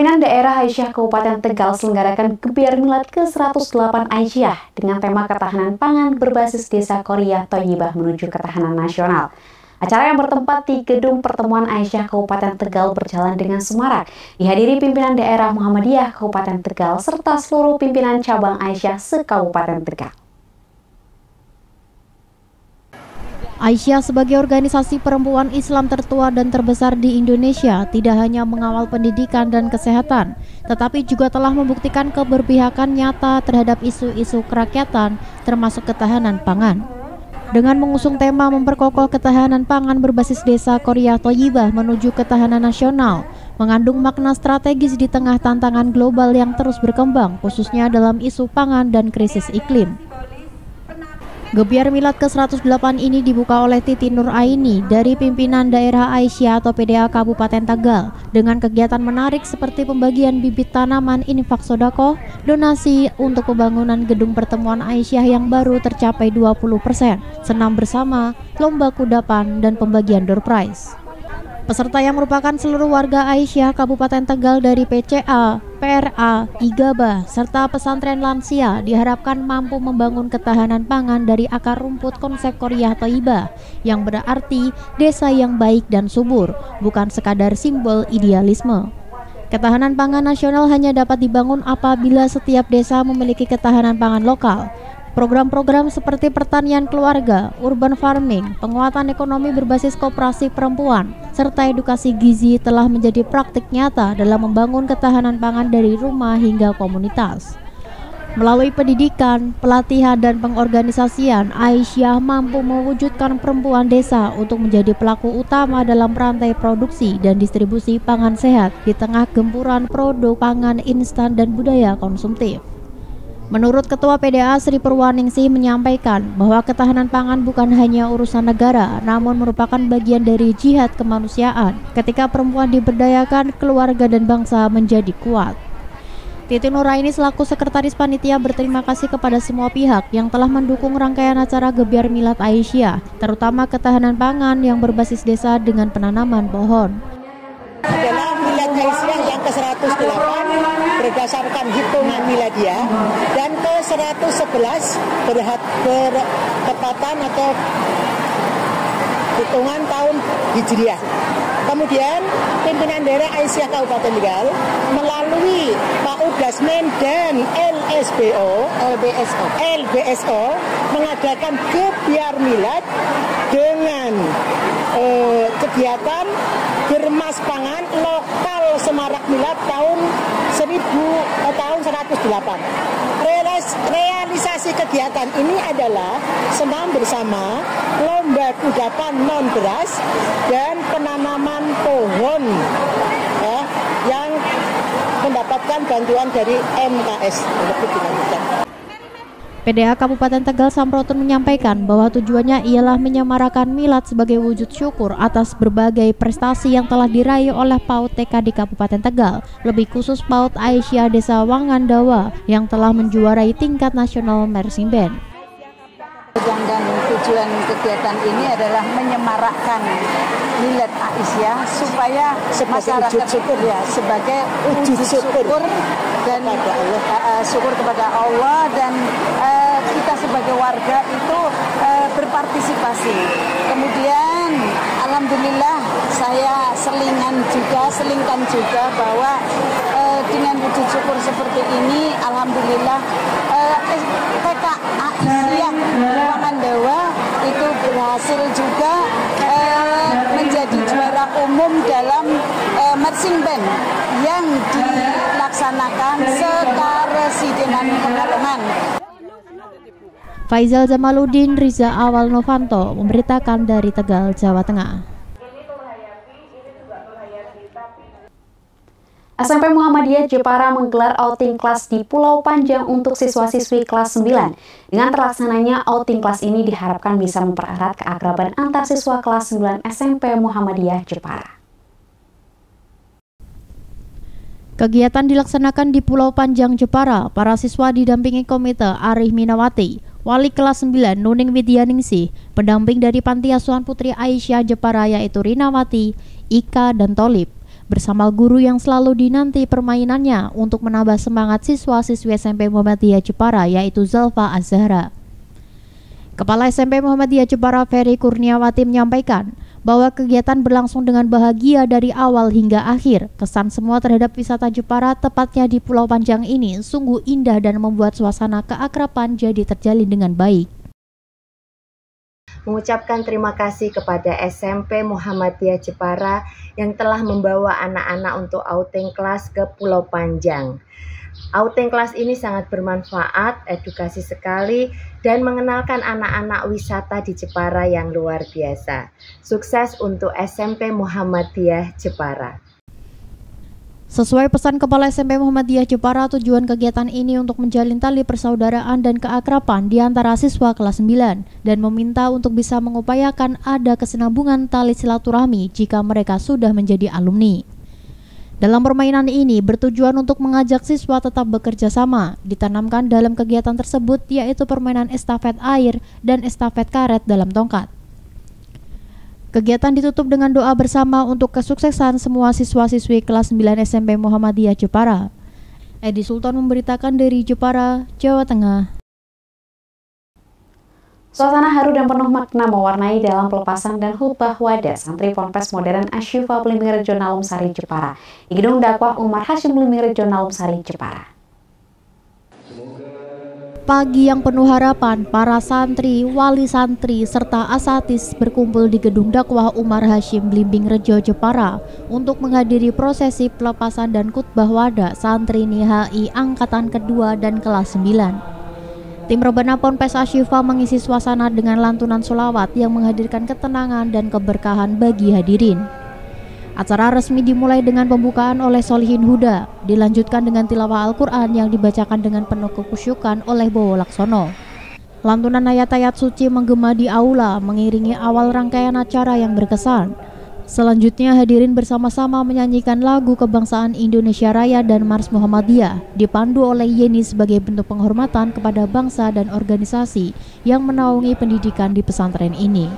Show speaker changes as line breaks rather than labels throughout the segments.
Pimpinan daerah Aisyah Kabupaten Tegal selenggarakan Gebiar Milad ke-108 Aisyah dengan tema ketahanan pangan berbasis Desa Qoriyah Thayyibah menuju ketahanan nasional. Acara yang bertempat di Gedung Pertemuan Aisyah Kabupaten Tegal berjalan dengan semarak, dihadiri pimpinan daerah Muhammadiyah Kabupaten Tegal serta seluruh pimpinan cabang Aisyah se-Kabupaten Tegal.
Aisyah sebagai organisasi perempuan Islam tertua dan terbesar di Indonesia tidak hanya mengawal pendidikan dan kesehatan, tetapi juga telah membuktikan keberpihakan nyata terhadap isu-isu kerakyatan termasuk ketahanan pangan. Dengan mengusung tema memperkokoh ketahanan pangan berbasis Desa Qoriyah Thayyibah menuju ketahanan nasional, mengandung makna strategis di tengah tantangan global yang terus berkembang, khususnya dalam isu pangan dan krisis iklim. Gebiar Milad ke-108 ini dibuka oleh Titi Nur Aini dari pimpinan daerah Aisyah atau PDA Kabupaten Tegal dengan kegiatan menarik seperti pembagian bibit tanaman, infak sodaqoh, donasi untuk pembangunan gedung pertemuan Aisyah yang baru tercapai 20%, senam bersama, lomba kudapan, dan pembagian door prize. Peserta yang merupakan seluruh warga Aisyah Kabupaten Tegal dari PCA, PRA, IGABA, serta pesantren lansia diharapkan mampu membangun ketahanan pangan dari akar rumput konsep Qoriyah Thayyibah yang berarti desa yang baik dan subur, bukan sekadar simbol idealisme. Ketahanan pangan nasional hanya dapat dibangun apabila setiap desa memiliki ketahanan pangan lokal. Program-program seperti pertanian keluarga, urban farming, penguatan ekonomi berbasis koperasi perempuan, serta edukasi gizi telah menjadi praktik nyata dalam membangun ketahanan pangan dari rumah hingga komunitas. Melalui pendidikan, pelatihan, dan pengorganisasian, Aisyah mampu mewujudkan perempuan desa untuk menjadi pelaku utama dalam rantai produksi dan distribusi pangan sehat di tengah gempuran produk pangan instan dan budaya konsumtif. Menurut Ketua PDA Sri Purwaningsih menyampaikan bahwa ketahanan pangan bukan hanya urusan negara, namun merupakan bagian dari jihad kemanusiaan. Ketika perempuan diberdayakan, keluarga dan bangsa menjadi kuat. Titi Nuraini selaku Sekretaris Panitia berterima kasih kepada semua pihak yang telah mendukung rangkaian acara Gebiar Milad Aisyah, terutama ketahanan pangan yang berbasis desa dengan penanaman pohon.
Adalah Milad Aisyah yang ke-108 berdasarkan hitungan miladiah dan ke-111 bertepatan atau hitungan tahun Hijriah. Kemudian pimpinan daerah Aisyah Kabupaten Tegal melalui PAUD Dasmen dan LBSO mengadakan Gebiar Milad dengan kegiatan Germas Pangan Lokal Semarak Milad tahun 108. Realisasi kegiatan ini adalah senam bersama, lomba kudapan non beras, dan penanaman pohon yang mendapatkan bantuan dari MKS.
PDA Kabupaten Tegal Samprotun menyampaikan bahwa tujuannya ialah menyemarakan milad sebagai wujud syukur atas berbagai prestasi yang telah diraih oleh PAUD TK di Kabupaten Tegal, lebih khusus PAUD Aisyah Desa Wangandawa yang telah menjuarai tingkat nasional marching band.
Dan tujuan kegiatan ini adalah menyemarakkan milad Aisyah supaya masyarakat sebagai wujud syukur dan syukur kepada Allah, dan kita sebagai warga itu berpartisipasi. Kemudian alhamdulillah saya selingkan juga bahwa dengan wujud syukur seperti ini alhamdulillah TK Aisyah Wangandawa itu berhasil juga menjadi juara umum dalam marching band yang dilaksanakan sekaresidenan Pekalongan.
Faizal Jamaluddin, Riza Awal Novanto memberitakan dari Tegal, Jawa Tengah.
SMP Muhammadiyah Jepara menggelar outing kelas di Pulau Panjang untuk siswa-siswi kelas 9. Dengan terlaksananya outing kelas ini diharapkan bisa mempererat keakraban antar siswa kelas 9 SMP Muhammadiyah Jepara.
Kegiatan dilaksanakan di Pulau Panjang Jepara. Para siswa didampingi Komite Arif Minawati, Wali kelas 9 Nuning Widyaningsih, pendamping dari Panti Asuhan Putri Aisyah Jepara yaitu Rinawati, Ika, dan Tolib. bersama guru yang selalu dinanti permainannya untuk menambah semangat siswa-siswi SMP Muhammadiyah Jepara, yaitu Zalfa Az-Zahra. Kepala SMP Muhammadiyah Jepara Ferry Kurniawati menyampaikan bahwa kegiatan berlangsung dengan bahagia dari awal hingga akhir. Kesan semua terhadap wisata Jepara, tepatnya di Pulau Panjang ini, sungguh indah dan membuat suasana keakraban jadi terjalin dengan baik.
Mengucapkan terima kasih kepada SMP Muhammadiyah Jepara yang telah membawa anak-anak untuk outing kelas ke Pulau Panjang. Outing kelas ini sangat bermanfaat, edukasi sekali, dan mengenalkan anak-anak wisata di Jepara yang luar biasa. Sukses untuk SMP Muhammadiyah Jepara.
Sesuai pesan Kepala SMP Muhammadiyah Jepara, tujuan kegiatan ini untuk menjalin tali persaudaraan dan keakraban di antara siswa kelas 9 dan meminta untuk bisa mengupayakan ada kesinambungan tali silaturahmi jika mereka sudah menjadi alumni. Dalam permainan ini bertujuan untuk mengajak siswa tetap bekerja sama. Ditanamkan dalam kegiatan tersebut yaitu permainan estafet air dan estafet karet dalam tongkat. Kegiatan ditutup dengan doa bersama untuk kesuksesan semua siswa-siswi kelas 9 SMP Muhammadiyah Jepara. Edi Sultan memberitakan dari Jepara, Jawa Tengah.
Suasana haru dan penuh makna mewarnai dalam pelepasan dan khutbah wada santri Ponpes Modern Asy-Syifa Blimbing Rejo Nalumsari Jepara di Gedung Dakwah Umar Hasyim Blimbing Rejo Nalumsari Jepara.
Pagi yang penuh harapan, para santri, wali santri, serta asatis berkumpul di Gedung Dakwah Umar Hasyim Blimbing Rejo Jepara untuk menghadiri prosesi pelepasan dan khutbah wada santri NIHI Angkatan Kedua dan kelas 9. Tim Rebana Ponpes Asy-Syifa mengisi suasana dengan lantunan sholawat yang menghadirkan ketenangan dan keberkahan bagi hadirin. Acara resmi dimulai dengan pembukaan oleh Solihin Huda, dilanjutkan dengan tilawah Al-Quran yang dibacakan dengan penuh kekhusyukan oleh Bowo Laksono. Lantunan ayat-ayat suci menggema di aula mengiringi awal rangkaian acara yang berkesan. Selanjutnya hadirin bersama-sama menyanyikan lagu kebangsaan Indonesia Raya dan Mars Muhammadiyah, dipandu oleh Yeni sebagai bentuk penghormatan kepada bangsa dan organisasi yang menaungi pendidikan di pesantren ini.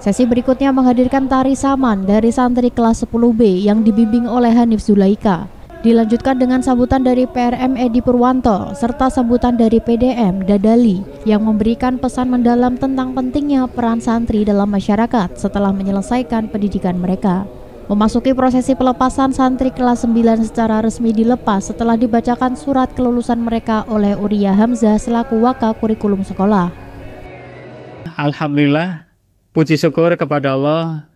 Sesi berikutnya menghadirkan tari saman dari santri kelas 10B yang dibimbing oleh Hanif Zulaika. Dilanjutkan dengan sambutan dari PRM Edi Purwanto serta sambutan dari PDM Dadali yang memberikan pesan mendalam tentang pentingnya peran santri dalam masyarakat setelah menyelesaikan pendidikan mereka. Memasuki prosesi pelepasan, santri kelas 9 secara resmi dilepas setelah dibacakan surat kelulusan mereka oleh Uria Hamzah selaku Waka Kurikulum Sekolah.
Alhamdulillah, puji syukur kepada Allah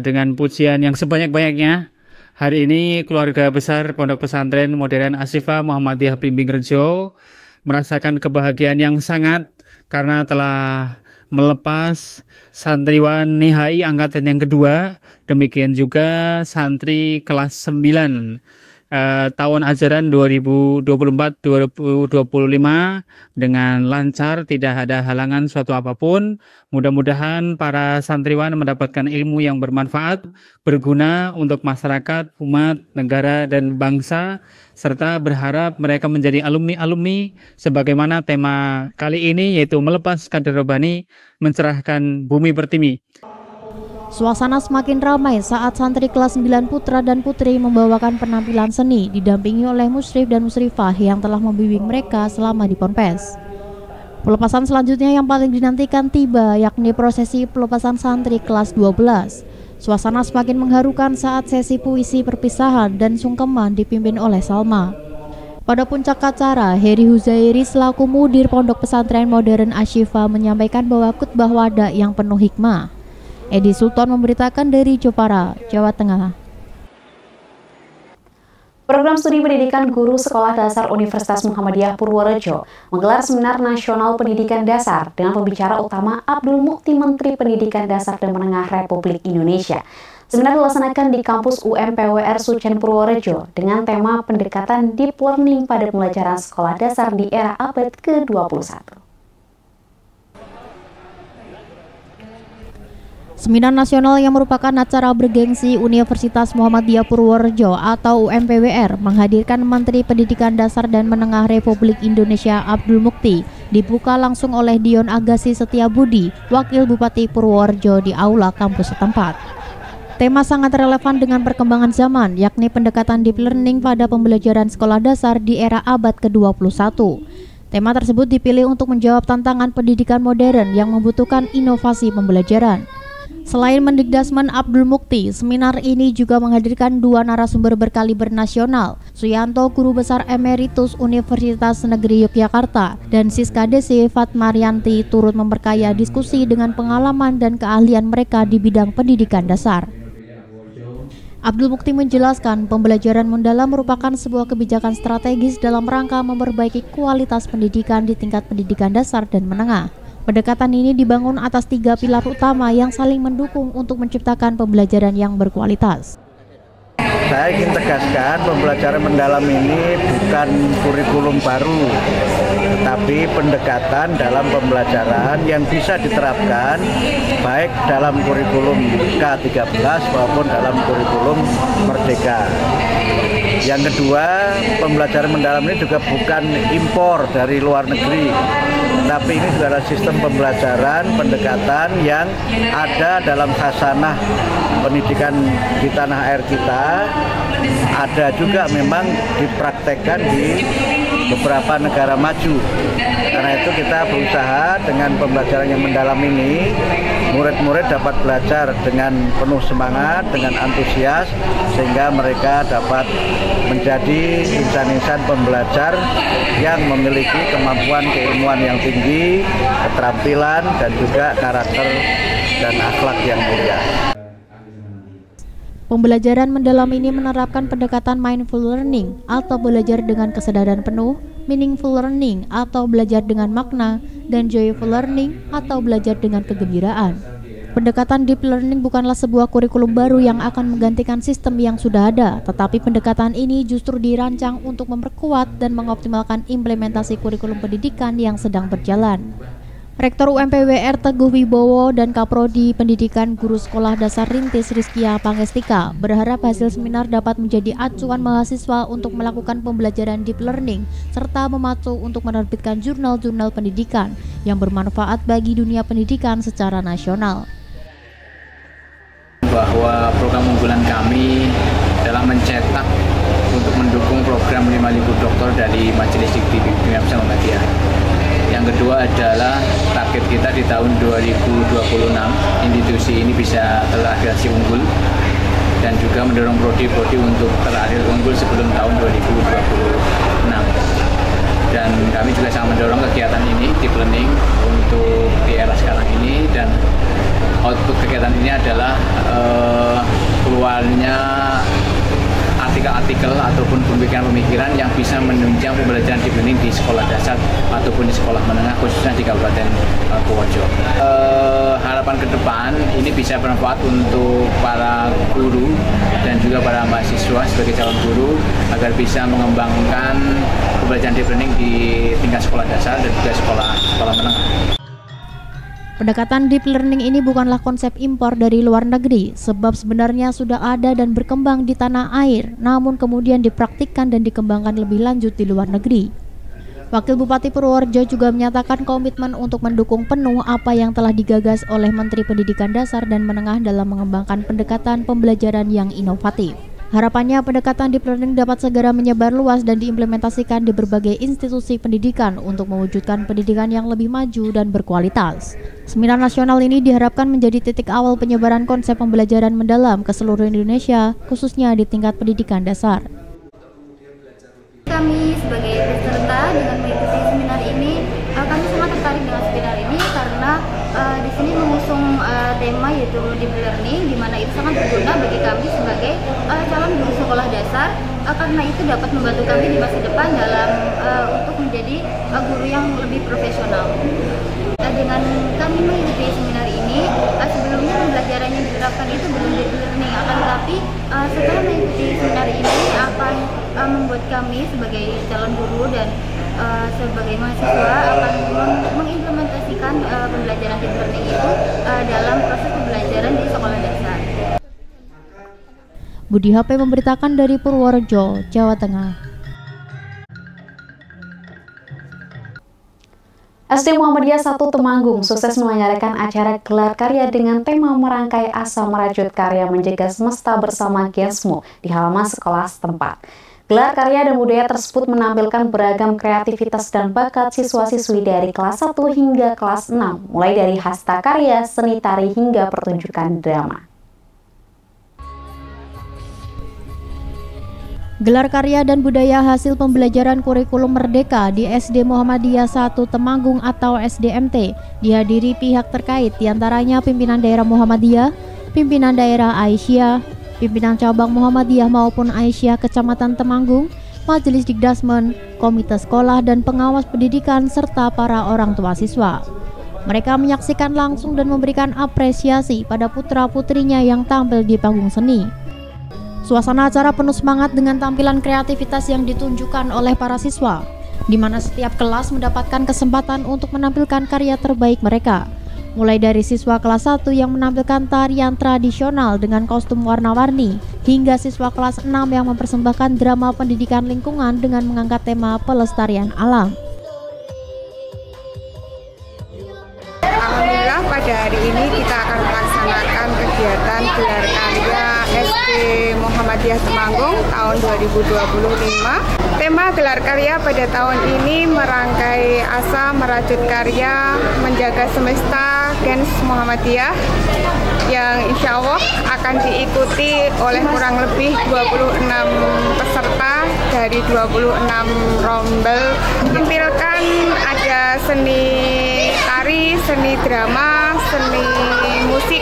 dengan pujian yang sebanyak-banyaknya. Hari ini keluarga besar Pondok Pesantren Modern Asy-Syifa Muhammadiyah Blimbing Rejo merasakan kebahagiaan yang sangat karena telah melepas santriwan NIHI Angkatan yang kedua, demikian juga santri kelas 9 tahun ajaran 2024-2025 dengan lancar, tidak ada halangan suatu apapun. Mudah-mudahan para santriwan mendapatkan ilmu yang bermanfaat, berguna untuk masyarakat, umat, negara, dan bangsa, serta berharap mereka menjadi alumni-alumni sebagaimana tema kali ini, yaitu melepas kader robani, mencerahkan bumi pertiwi.
Suasana semakin ramai saat santri kelas 9 putra dan putri membawakan penampilan seni didampingi oleh musyrif dan musyrifah yang telah membimbing mereka selama di Ponpes. Pelepasan selanjutnya yang paling dinantikan tiba, yakni prosesi pelepasan santri kelas 12. Suasana semakin mengharukan saat sesi puisi perpisahan dan sungkeman dipimpin oleh Salma. Pada puncak acara, Heri Huzairi selaku mudir Pondok Pesantren Modern Asy-Syifa menyampaikan bahwa khutbah wada yang penuh hikmah. Edi Sultan memberitakan dari Jepara, Jawa Tengah.
Program Studi Pendidikan Guru Sekolah Dasar Universitas Muhammadiyah Purworejo menggelar Seminar Nasional Pendidikan Dasar dengan pembicara utama Abdul Mukti, Menteri Pendidikan Dasar dan Menengah Republik Indonesia. Seminar dilaksanakan di kampus UMPWR Sucen Purworejo dengan tema pendekatan deep learning pada pembelajaran sekolah dasar di era abad ke-21.
Seminar nasional yang merupakan acara bergengsi Universitas Muhammadiyah Purworejo atau UMPWR menghadirkan Menteri Pendidikan Dasar dan Menengah Republik Indonesia Abdul Mukti dibuka langsung oleh Dion Agassi Setiabudi, Wakil Bupati Purworejo di aula kampus setempat. Tema sangat relevan dengan perkembangan zaman, yakni pendekatan deep learning pada pembelajaran sekolah dasar di era abad ke-21. Tema tersebut dipilih untuk menjawab tantangan pendidikan modern yang membutuhkan inovasi pembelajaran. Selain Mendikdasmen Abdul Mukti, seminar ini juga menghadirkan dua narasumber berkaliber nasional, Suyanto, Guru Besar Emeritus Universitas Negeri Yogyakarta, dan Siska DC Fatmarianti turut memperkaya diskusi dengan pengalaman dan keahlian mereka di bidang pendidikan dasar. Abdul Mukti menjelaskan pembelajaran mendalam merupakan sebuah kebijakan strategis dalam rangka memperbaiki kualitas pendidikan di tingkat pendidikan dasar dan menengah. Pendekatan ini dibangun atas 3 pilar utama yang saling mendukung untuk menciptakan pembelajaran yang berkualitas.
Saya ingin tegaskan pembelajaran mendalam ini bukan kurikulum baru, tetapi pendekatan dalam pembelajaran yang bisa diterapkan baik dalam kurikulum K13 maupun dalam kurikulum Merdeka. Yang kedua, pembelajaran mendalam ini juga bukan impor dari luar negeri, tapi ini juga adalah sistem pembelajaran, pendekatan yang ada dalam khasanah pendidikan di tanah air kita, ada juga memang dipraktekkan di beberapa negara maju. Karena itu kita berusaha dengan pembelajaran yang mendalam ini, murid-murid dapat belajar dengan penuh semangat, dengan antusias, sehingga mereka dapat menjadi insan-insan pembelajar yang memiliki kemampuan keilmuan yang tinggi, keterampilan, dan juga karakter dan akhlak yang mulia.
Pembelajaran mendalam ini menerapkan pendekatan mindful learning atau belajar dengan kesadaran penuh, meaningful learning atau belajar dengan makna, dan joyful learning atau belajar dengan kegembiraan. Pendekatan deep learning bukanlah sebuah kurikulum baru yang akan menggantikan sistem yang sudah ada, tetapi pendekatan ini justru dirancang untuk memperkuat dan mengoptimalkan implementasi kurikulum pendidikan yang sedang berjalan. Rektor UMPWR Teguh Wibowo dan Kaprodi Pendidikan Guru Sekolah Dasar Rintis Rizkia Pangestika berharap hasil seminar dapat menjadi acuan mahasiswa untuk melakukan pembelajaran deep learning serta memacu untuk menerbitkan jurnal-jurnal pendidikan yang bermanfaat bagi dunia pendidikan secara nasional.
Bahwa program unggulan kami dalam mencetak untuk mendukung program 5 libur doktor dari Majelis Dikti BIMSA Muhammadiyah. Yang kedua adalah target kita di tahun 2026 institusi ini bisa terafiliasi unggul dan juga mendorong prodi-prodi untuk terakhir unggul sebelum tahun 2026. Dan kami juga sangat mendorong kegiatan ini deep learning untuk di era sekarang ini, dan output kegiatan ini adalah keluarnya artikel-artikel ataupun pemikiran-pemikiran yang bisa menunjang pembelajaran deep learning di sekolah dasar ataupun di sekolah menengah, khususnya di Kabupaten Purworejo. Harapan ke depan ini bisa bermanfaat untuk para guru dan juga para mahasiswa sebagai calon guru agar bisa mengembangkan pembelajaran deep learning di tingkat sekolah dasar dan juga sekolah menengah.
Pendekatan deep learning ini bukanlah konsep impor dari luar negeri, sebab sebenarnya sudah ada dan berkembang di tanah air, namun kemudian dipraktikkan dan dikembangkan lebih lanjut di luar negeri. Wakil Bupati Purworejo juga menyatakan komitmen untuk mendukung penuh apa yang telah digagas oleh Menteri Pendidikan Dasar dan Menengah dalam mengembangkan pendekatan pembelajaran yang inovatif. Harapannya pendekatan deep learning dapat segera menyebar luas dan diimplementasikan di berbagai institusi pendidikan untuk mewujudkan pendidikan yang lebih maju dan berkualitas. Seminar nasional ini diharapkan menjadi titik awal penyebaran konsep pembelajaran mendalam ke seluruh Indonesia, khususnya di tingkat pendidikan dasar.
Kami sebagai peserta dengan mengikuti seminar ini, kami sangat tertarik dengan seminar ini karena di sini mengusung tema yaitu deep learning, di mana itu sangat berguna bagi kami sebagai calon guru sekolah dasar, karena itu dapat membantu kami di masa depan dalam untuk menjadi guru yang lebih profesional. Dengan kami mengikuti seminar ini, sebelumnya pembelajaran yang diterapkan itu belum deep learning, akan tetapi setelah mengikuti seminar ini akan membuat kami sebagai calon guru dan sebagai mahasiswa akan mengimplementasikan pembelajaran deep learning itu dalam proses pembelajaran di sekolah dasar.
Budi HP memberitakan dari Purworejo, Jawa Tengah.
SD Muhammadiyah 1 Temanggung sukses menyelenggarakan acara gelar karya dengan tema merangkai asa merajut karya menjaga semesta bersama Gesmo di halaman sekolah setempat. Gelar karya dan budaya tersebut menampilkan beragam kreativitas dan bakat siswa-siswi dari kelas 1 hingga kelas 6, mulai dari hasta karya, seni tari hingga pertunjukan drama.
Gelar karya dan budaya hasil pembelajaran kurikulum merdeka di SD Muhammadiyah 1 Temanggung atau SDMT dihadiri pihak terkait diantaranya pimpinan daerah Muhammadiyah, pimpinan daerah Aisyah, pimpinan cabang Muhammadiyah maupun Aisyah Kecamatan Temanggung, Majelis Dikdasmen, komite sekolah dan pengawas pendidikan serta para orang tua siswa. Mereka menyaksikan langsung dan memberikan apresiasi pada putra-putrinya yang tampil di panggung seni. Suasana acara penuh semangat dengan tampilan kreativitas yang ditunjukkan oleh para siswa, di mana setiap kelas mendapatkan kesempatan untuk menampilkan karya terbaik mereka. Mulai dari siswa kelas 1 yang menampilkan tarian tradisional dengan kostum warna-warni, hingga siswa kelas 6 yang mempersembahkan drama pendidikan lingkungan dengan mengangkat tema pelestarian alam.
Alhamdulillah pada hari ini kita akan melaksanakan kegiatan gelar karya SD Muhammadiyah Temanggung tahun 2025. Tema gelar karya pada tahun ini merangkai asa merajut karya menjaga semesta Gens Muhammadiyah yang insya Allah akan diikuti oleh kurang lebih 26 peserta dari 26 rombel. Ditampilkan ada seni tari, seni drama, seni musik,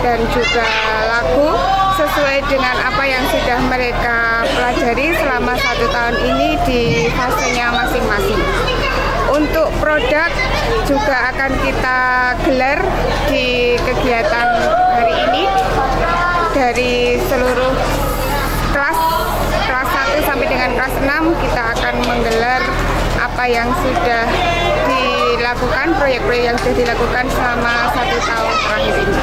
dan juga lagu sesuai dengan apa yang sudah mereka pelajari selama 1 tahun ini di fasenya masing-masing. Untuk produk juga akan kita gelar di kegiatan hari ini dari seluruh kelas 1 sampai dengan kelas 6 kita akan menggelar apa yang sudah dilakukan, proyek-proyek yang sudah dilakukan selama 1 tahun terakhir ini.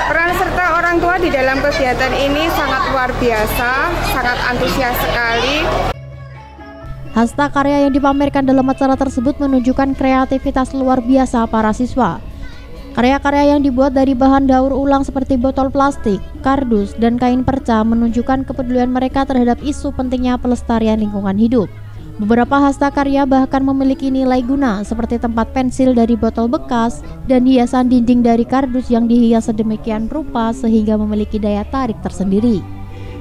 Peran serta orang tua di dalam kegiatan ini sangat luar biasa, sangat antusias sekali.
Hasta karya yang dipamerkan dalam acara tersebut menunjukkan kreativitas luar biasa para siswa. Karya-karya yang dibuat dari bahan daur ulang seperti botol plastik, kardus, dan kain perca menunjukkan kepedulian mereka terhadap isu pentingnya pelestarian lingkungan hidup. Beberapa hasta karya bahkan memiliki nilai guna seperti tempat pensil dari botol bekas dan hiasan dinding dari kardus yang dihias sedemikian rupa sehingga memiliki daya tarik tersendiri.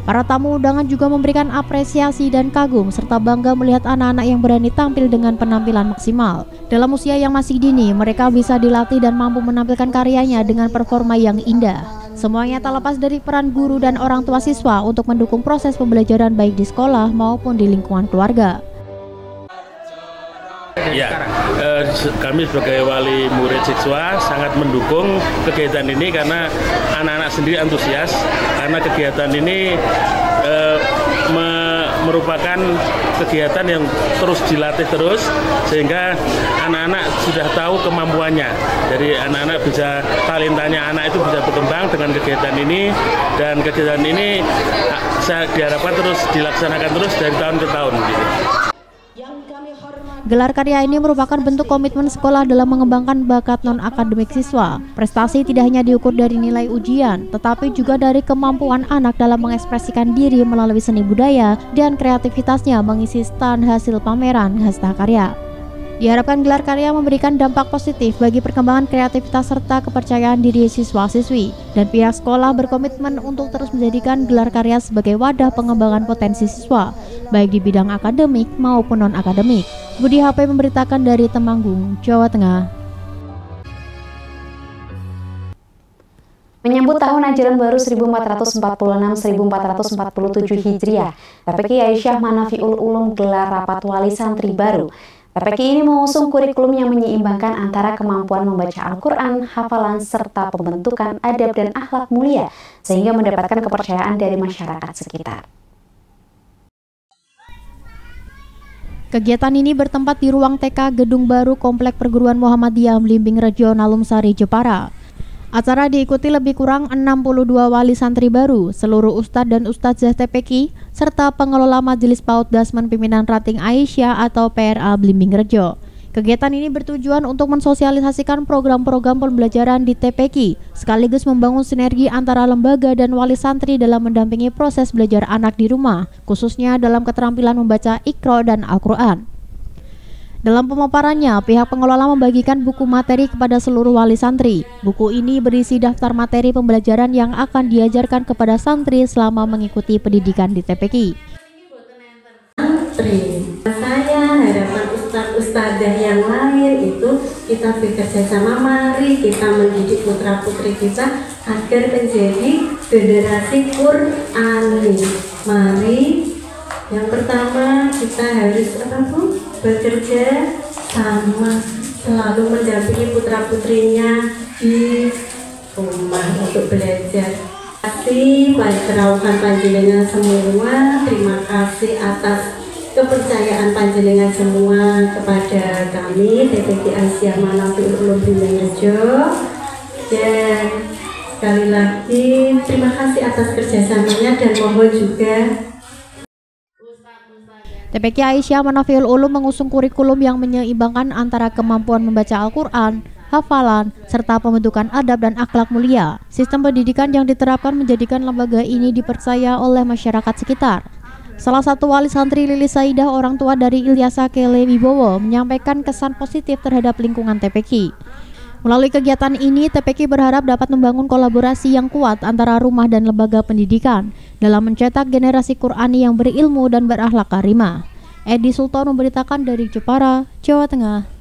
Para tamu undangan juga memberikan apresiasi dan kagum serta bangga melihat anak-anak yang berani tampil dengan penampilan maksimal. Dalam usia yang masih dini, mereka bisa dilatih dan mampu menampilkan karyanya dengan performa yang indah. Semuanya tak lepas dari peran guru dan orang tua siswa untuk mendukung proses pembelajaran baik di sekolah maupun di lingkungan keluarga.
Ya, kami sebagai wali murid siswa sangat mendukung kegiatan ini karena anak-anak sendiri antusias karena kegiatan ini merupakan kegiatan yang terus dilatih terus sehingga anak-anak sudah tahu kemampuannya. Jadi anak-anak bisa, talentanya anak itu bisa berkembang dengan kegiatan ini, dan kegiatan ini saya diharapkan terus dilaksanakan terus dari tahun ke tahun.
Gelar karya ini merupakan bentuk komitmen sekolah dalam mengembangkan bakat non-akademik siswa. Prestasi tidak hanya diukur dari nilai ujian, tetapi juga dari kemampuan anak dalam mengekspresikan diri melalui seni budaya dan kreativitasnya mengisi stand hasil pameran hasta karya. Diharapkan gelar karya memberikan dampak positif bagi perkembangan kreativitas serta kepercayaan diri siswa-siswi, dan pihak sekolah berkomitmen untuk terus menjadikan gelar karya sebagai wadah pengembangan potensi siswa, baik di bidang akademik maupun non-akademik. Budi HP memberitakan dari Temanggung, Jawa Tengah.
Menyambut tahun ajaran baru 1446-1447 Hijriah, PPQ Aisyah Manafiul Ulum gelar rapat wali santri baru. PPQ ini mengusung kurikulum yang menyeimbangkan antara kemampuan membaca Al-Quran, hafalan, serta pembentukan adab dan akhlak mulia, sehingga mendapatkan kepercayaan dari masyarakat sekitar.
Kegiatan ini bertempat di ruang TK Gedung Baru Komplek Perguruan Muhammadiyah Blimbing Rejo Nalumsari, Jepara. Acara diikuti lebih kurang 62 wali santri baru, seluruh ustadz dan ustadzah TPQ, serta pengelola Majelis PAUD Dasmen Pimpinan Rating Aisyah atau PRA Blimbing Rejo. Kegiatan ini bertujuan untuk mensosialisasikan program-program pembelajaran di TPQ, sekaligus membangun sinergi antara lembaga dan wali santri dalam mendampingi proses belajar anak di rumah, khususnya dalam keterampilan membaca Iqra dan Al-Quran. Dalam pemaparannya, pihak pengelola membagikan buku materi kepada seluruh wali santri. Buku ini berisi daftar materi pembelajaran yang akan diajarkan kepada santri selama mengikuti pendidikan di TPQ.
Saya harapan ustadzah yang lain itu kita bekerja sama, mari kita mendidik putra-putri kita agar menjadi generasi Qur'ani. Mari yang pertama kita harus bekerja sama, selalu mendampingi putra-putrinya di rumah untuk belajar. Terima kasih Pak panjenengan semua, terima kasih atas kepercayaan panjenengan semua kepada kami TPQ Aisyah Manafiul Ulum Bimbing Rejo, dan sekali lagi terima kasih atas kerjasamanya dan mohon juga
TPQ Aisyah Manafiul Ulum mengusung kurikulum yang menyeimbangkan antara kemampuan membaca Al-Quran, hafalan, serta pembentukan adab dan akhlak mulia. Sistem pendidikan yang diterapkan menjadikan lembaga ini dipercaya oleh masyarakat sekitar. Salah satu wali santri Lilis Saidah, orang tua dari Ilyasa Kele Wibowo, menyampaikan kesan positif terhadap lingkungan TPQ. Melalui kegiatan ini, TPQ berharap dapat membangun kolaborasi yang kuat antara rumah dan lembaga pendidikan dalam mencetak generasi Qur'ani yang berilmu dan berakhlak karimah. Edi Sultan memberitakan dari Jepara, Jawa Tengah.